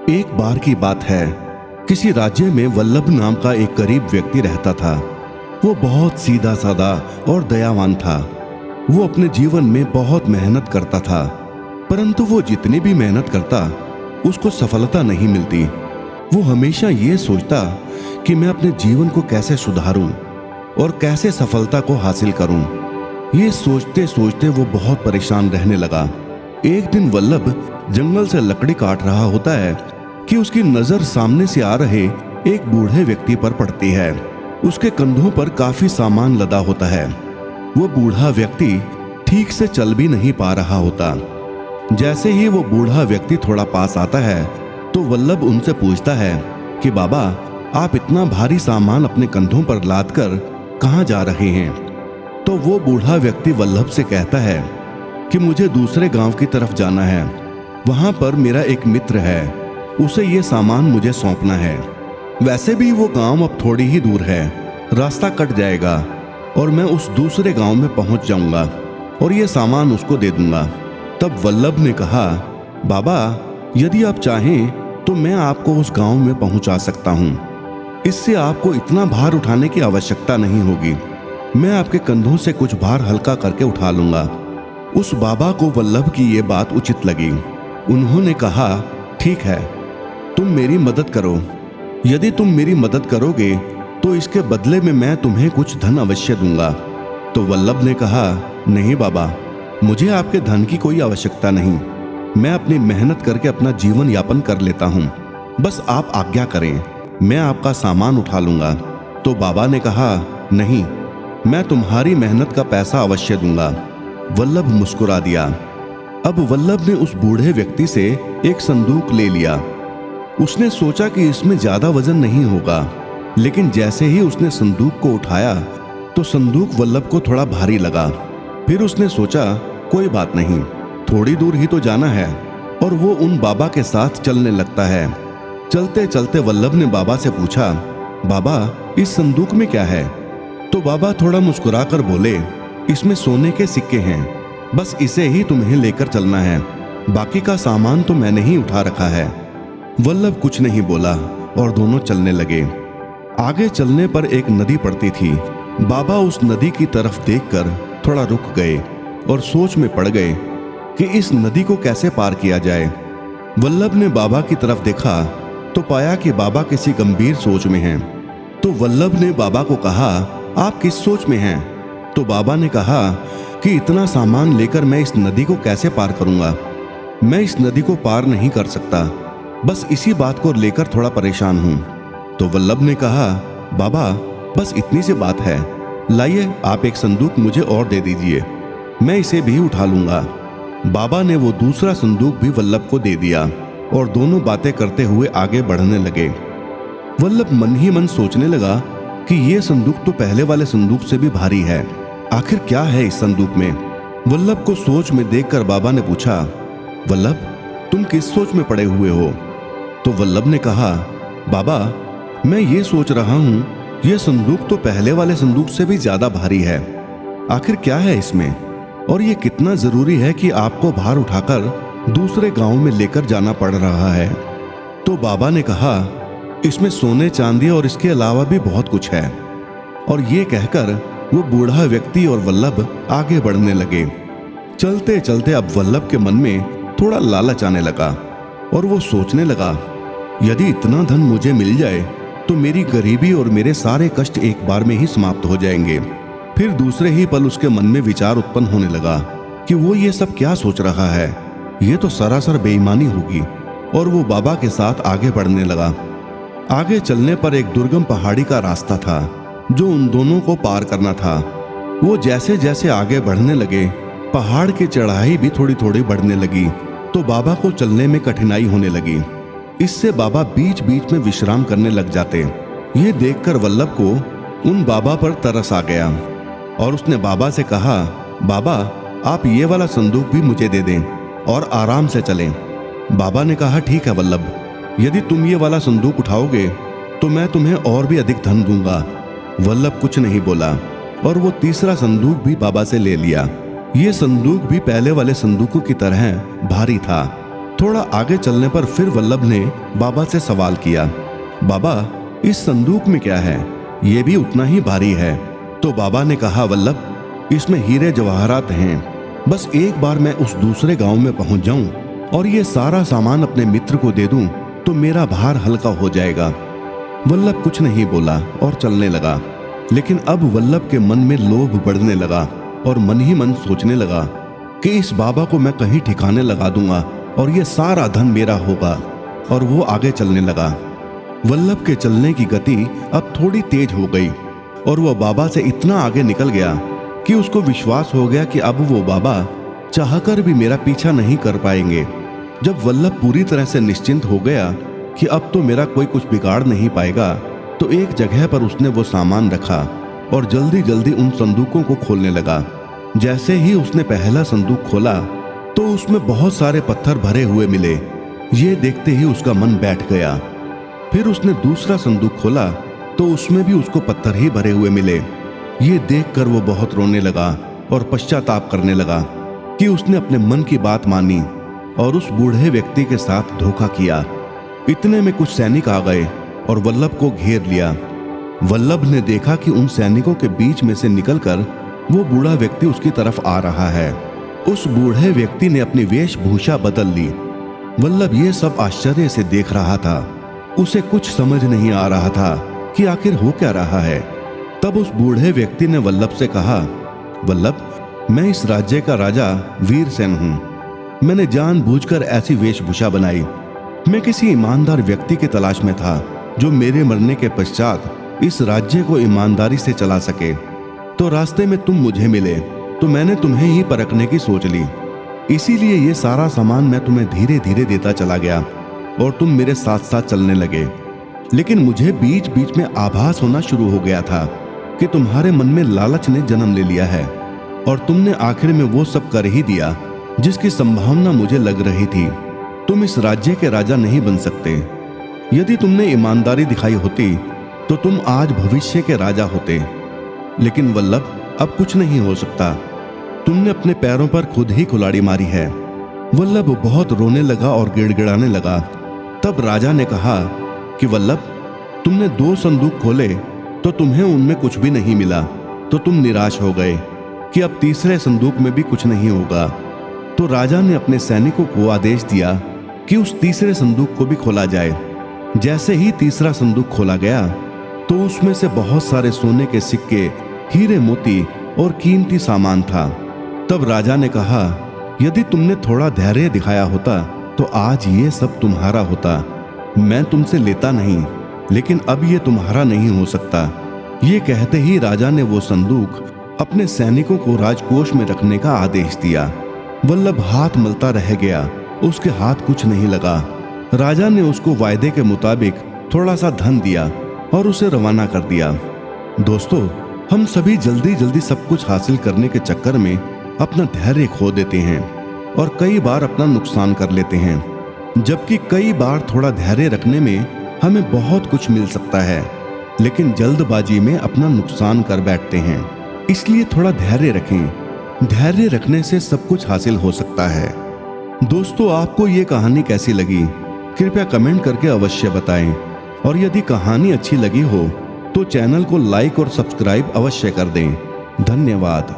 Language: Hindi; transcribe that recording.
एक बार की बात है, किसी राज्य में वल्लभ नाम का एक गरीब व्यक्ति रहता था। वो बहुत सीधा साधा और दयावान था। वो अपने जीवन में बहुत मेहनत करता था, परंतु वो जितनी भी मेहनत करता उसको सफलता नहीं मिलती। वो हमेशा ये सोचता कि मैं अपने जीवन को कैसे सुधारूं और कैसे सफलता को हासिल करूं। ये सोचते सोचते वो बहुत परेशान रहने लगा। एक दिन वल्लभ जंगल से लकड़ी काट रहा होता है कि उसकी नजर सामने से आ रहे एक बूढ़े व्यक्ति पर पड़ती है। उसके कंधों पर काफी सामान लदा होता है। वो बूढ़ा व्यक्ति ठीक से चल भी नहीं पा रहा होता। जैसे ही वो बूढ़ा व्यक्ति थोड़ा पास आता है तो वल्लभ उनसे पूछता है कि बाबा, आप इतना भारी सामान अपने कंधों पर लाद कर कहाँ जा रहे हैं? तो वो बूढ़ा व्यक्ति वल्लभ से कहता है कि मुझे दूसरे गांव की तरफ जाना है। वहां पर मेरा एक मित्र है, उसे ये सामान मुझे सौंपना है। वैसे भी वो गांव अब थोड़ी ही दूर है, रास्ता कट जाएगा और मैं उस दूसरे गांव में पहुंच जाऊंगा और ये सामान उसको दे दूंगा। तब वल्लभ ने कहा, बाबा, यदि आप चाहें तो मैं आपको उस गांव में पहुंचा सकता हूं। इससे आपको इतना भार उठाने की आवश्यकता नहीं होगी। मैं आपके कंधों से कुछ भार हल्का करके उठा लूंगा। उस बाबा को वल्लभ की ये बात उचित लगी। उन्होंने कहा, ठीक है, तुम मेरी मदद करो। यदि तुम मेरी मदद करोगे तो इसके बदले में मैं तुम्हें कुछ धन अवश्य दूंगा। तो वल्लभ ने कहा, नहीं बाबा, मुझे आपके धन की कोई आवश्यकता नहीं। मैं अपनी मेहनत करके अपना जीवन यापन कर लेता हूँ। बस आप आज्ञा करें, मैं आपका सामान उठा लूंगा। तो बाबा ने कहा, नहीं, मैं तुम्हारी मेहनत का पैसा अवश्य दूंगा। वल्लभ मुस्कुरा दिया। अब वल्लभ ने उस बूढ़े व्यक्ति से एक संदूक ले लिया। उसने सोचा कि इसमें ज्यादा वजन नहीं होगा, लेकिन जैसे ही उसने संदूक को उठाया तो संदूक वल्लभ को थोड़ा भारी लगा। फिर उसने सोचा, कोई बात नहीं, थोड़ी दूर ही तो जाना है, और वो उन बाबा के साथ चलने लगता है। चलते चलते वल्लभ ने बाबा से पूछा, बाबा, इस संदूक में क्या है? तो बाबा थोड़ा मुस्कुराकर बोले, इसमें सोने के सिक्के हैं, बस इसे ही तुम्हें लेकर चलना है, बाकी का सामान तो मैंने ही उठा रखा है। वल्लभ कुछ नहीं बोला और दोनों चलने लगे। आगे चलने पर एक नदी पड़ती थी। बाबा उस नदी की तरफ देखकर थोड़ा रुक गए और सोच में पड़ गए कि इस नदी को कैसे पार किया जाए। वल्लभ ने बाबा की तरफ देखा तो पाया कि बाबा किसी गंभीर सोच में हैं। तो वल्लभ ने बाबा को कहा, आप किस सोच में हैं? तो बाबा ने कहा कि इतना सामान लेकर मैं इस नदी को कैसे पार करूंगा? मैं इस नदी को पार नहीं कर सकता, बस इसी बात को लेकर थोड़ा परेशान हूं। तो वल्लभ ने कहा, बाबा, बस इतनी सी बात है, लाइए आप एक संदूक मुझे और दे दीजिए, मैं इसे भी उठा लूंगा। बाबा ने वो दूसरा संदूक भी वल्लभ को दे दिया और दोनों बातें करते हुए आगे बढ़ने लगे। वल्लभ मन ही मन सोचने लगा कि ये संदूक तो पहले वाले संदूक से भी भारी है। आखिर क्या है इस संदूक में? वल्लभ को सोच में देखकर बाबा ने पूछा, वल्लभ, तुम किस सोच में पड़े हुए हो? तो वल्लभ ने कहा, बाबा, मैं ये सोच रहा हूँ, ये संदूक तो पहले वाले संदूक से भी ज्यादा भारी है। आखिर क्या है इसमें, और ये कितना जरूरी है कि आपको भार उठाकर दूसरे गांव में लेकर जाना पड़ रहा है? तो बाबा ने कहा, इसमें सोने चांदी और इसके अलावा भी बहुत कुछ है। और ये कहकर वो बूढ़ा व्यक्ति और वल्लभ आगे बढ़ने लगे। चलते चलते अब वल्लभ के मन में थोड़ा लालच आने लगा और वो सोचने लगा, यदि इतना धन मुझे मिल जाए तो मेरी गरीबी और मेरे सारे कष्ट एक बार में ही समाप्त हो जाएंगे। फिर दूसरे ही पल उसके मन में विचार उत्पन्न होने लगा कि वो ये सब क्या सोच रहा है, ये तो सरासर बेईमानी होगी। और वो बाबा के साथ आगे बढ़ने लगा। आगे चलने पर एक दुर्गम पहाड़ी का रास्ता था जो उन दोनों को पार करना था। वो जैसे जैसे आगे बढ़ने लगे, पहाड़ की चढ़ाई भी थोड़ी थोड़ी बढ़ने लगी तो बाबा को चलने में कठिनाई होने लगी। इससे बाबा बीच बीच में विश्राम करने लग जाते। ये देखकर वल्लभ को उन बाबा पर तरस आ गया और उसने बाबा से कहा, बाबा, आप ये वाला संदूक भी मुझे दे दें और आराम से चलें। बाबा ने कहा, ठीक है वल्लभ, यदि तुम ये वाला संदूक उठाओगे तो मैं तुम्हें और भी अधिक धन दूंगा। वल्लभ कुछ नहीं बोला और वो तीसरा संदूक भी बाबा से ले लिया। ये संदूक भी पहले वाले संदूकों की तरह भारी था थोड़ा आगे चलने पर फिर वल्लभ ने बाबा से सवाल किया, बाबा इस संदूक में क्या है? ये भी उतना ही भारी है। तो बाबा ने कहा, वल्लभ इसमें हीरे जवाहरात हैं। बस एक बार मैं उस दूसरे गांव में पहुंच जाऊं और ये सारा सामान अपने मित्र को दे दूं तो मेरा भार हल्का हो जाएगा। वल्लभ कुछ नहीं बोला और चलने लगा। लेकिन अब वल्लभ के मन में लोभ बढ़ने लगा और मन ही मन सोचने लगा कि इस बाबा को मैं कहीं ठिकाने लगा दूंगा और ये सारा धन मेरा होगा। और वो आगे चलने लगा। वल्लभ के चलने की गति अब थोड़ी तेज हो गई और वह बाबा से इतना आगे निकल गया कि उसको विश्वास हो गया कि अब वो बाबा चाहकर भी मेरा पीछा नहीं कर पाएंगे। जब वल्लभ पूरी तरह से निश्चिंत हो गया कि अब तो मेरा कोई कुछ बिगाड़ नहीं पाएगा, तो एक जगह पर उसने वो सामान रखा और जल्दी जल्दी उन संदूकों को खोलने लगा। जैसे ही उसने पहला संदूक खोला तो उसमें बहुत सारे पत्थर भरे हुए मिले। ये देखते ही उसका मन बैठ गया। फिर उसने दूसरा संदूक खोला तो उसमें भी उसको पत्थर ही भरे हुए मिले। ये देखकर वो बहुत रोने लगा और पश्चाताप करने लगा कि उसने अपने मन की बात मानी और उस बूढ़े व्यक्ति के साथ धोखा किया। इतने में कुछ सैनिक आ गए और वल्लभ को घेर लिया। वल्लभ ने देखा कि उन सैनिकों के बीच में से निकलकर वो बूढ़ा व्यक्ति उसकी तरफ आ रहा है। उस बूढ़े व्यक्ति ने अपनी वेशभूषा बदल ली। वल्लभ ये सब आश्चर्य से देख रहा था। उसे कुछ समझ नहीं आ रहा था कि आखिर हो क्या रहा है। तब उस बूढ़े व्यक्ति ने वल्लभ से कहा, वल्लभ मैं इस राज्य का राजा वीरसेन हूं। मैंने जानबूझकर ऐसी वेशभूषा बनाई। मैं किसी ईमानदार व्यक्ति की तलाश में था जो मेरे मरने के पश्चात इस राज्य को ईमानदारी से चला सके। तो रास्ते में तुम मुझे मिले तो मैंने तुम्हें ही परखने की सोच ली। इसीलिए ये सारा सामान मैं तुम्हें धीरे धीरे देता चला गया और तुम मेरे साथ साथ चलने लगे। लेकिन मुझे बीच बीच में आभास होना शुरू हो गया था कि तुम्हारे मन में लालच ने जन्म ले लिया है और तुमने आखिर में वो सब कर ही दिया जिसकी संभावना मुझे लग रही थी। तुम इस राज्य के राजा नहीं बन सकते। यदि तुमने ईमानदारी दिखाई होती तो तुम आज भविष्य के राजा होते। लेकिन वल्लभ अब कुछ नहीं हो सकता। तुमने अपने पैरों पर खुद ही कुल्हाड़ी मारी है। वल्लभ बहुत रोने लगा और गिड़गिड़ाने लगा। तब राजा ने कहा कि वल्लभ तुमने 2 संदूक खोले तो तुम्हें उनमें कुछ भी नहीं मिला, तो तुम निराश हो गए कि अब तीसरे संदूक में भी कुछ नहीं होगा। तो राजा ने अपने सैनिकों को आदेश दिया कि उस तीसरे संदूक को भी खोला जाए। जैसे ही तीसरा संदूक खोला गया तो उसमें से बहुत सारे सोने के सिक्के, हीरे मोती और कीमती सामान था। तब राजा ने कहा, यदि तुमने थोड़ा धैर्य दिखाया होता तो आज ये सब तुम्हारा होता। मैं तुमसे लेता नहीं, लेकिन अब ये तुम्हारा नहीं हो सकता। ये कहते ही राजा ने वो संदूक अपने सैनिकों को राजकोष में रखने का आदेश दिया। वल्लभ हाथ मलता रह गया। उसके हाथ कुछ नहीं लगा। राजा ने उसको वायदे के मुताबिक थोड़ा सा धन दिया और उसे रवाना कर दिया। दोस्तों, हम सभी जल्दी जल्दी सब कुछ हासिल करने के चक्कर में अपना धैर्य खो देते हैं और कई बार अपना नुकसान कर लेते हैं, जबकि कई बार थोड़ा धैर्य रखने में हमें बहुत कुछ मिल सकता है, लेकिन जल्दबाजी में अपना नुकसान कर बैठते हैं। इसलिए थोड़ा धैर्य रखें। धैर्य रखने से सब कुछ हासिल हो सकता है। दोस्तों, आपको ये कहानी कैसी लगी कृपया कमेंट करके अवश्य बताएं और यदि कहानी अच्छी लगी हो तो चैनल को लाइक और सब्सक्राइब अवश्य कर दें। धन्यवाद।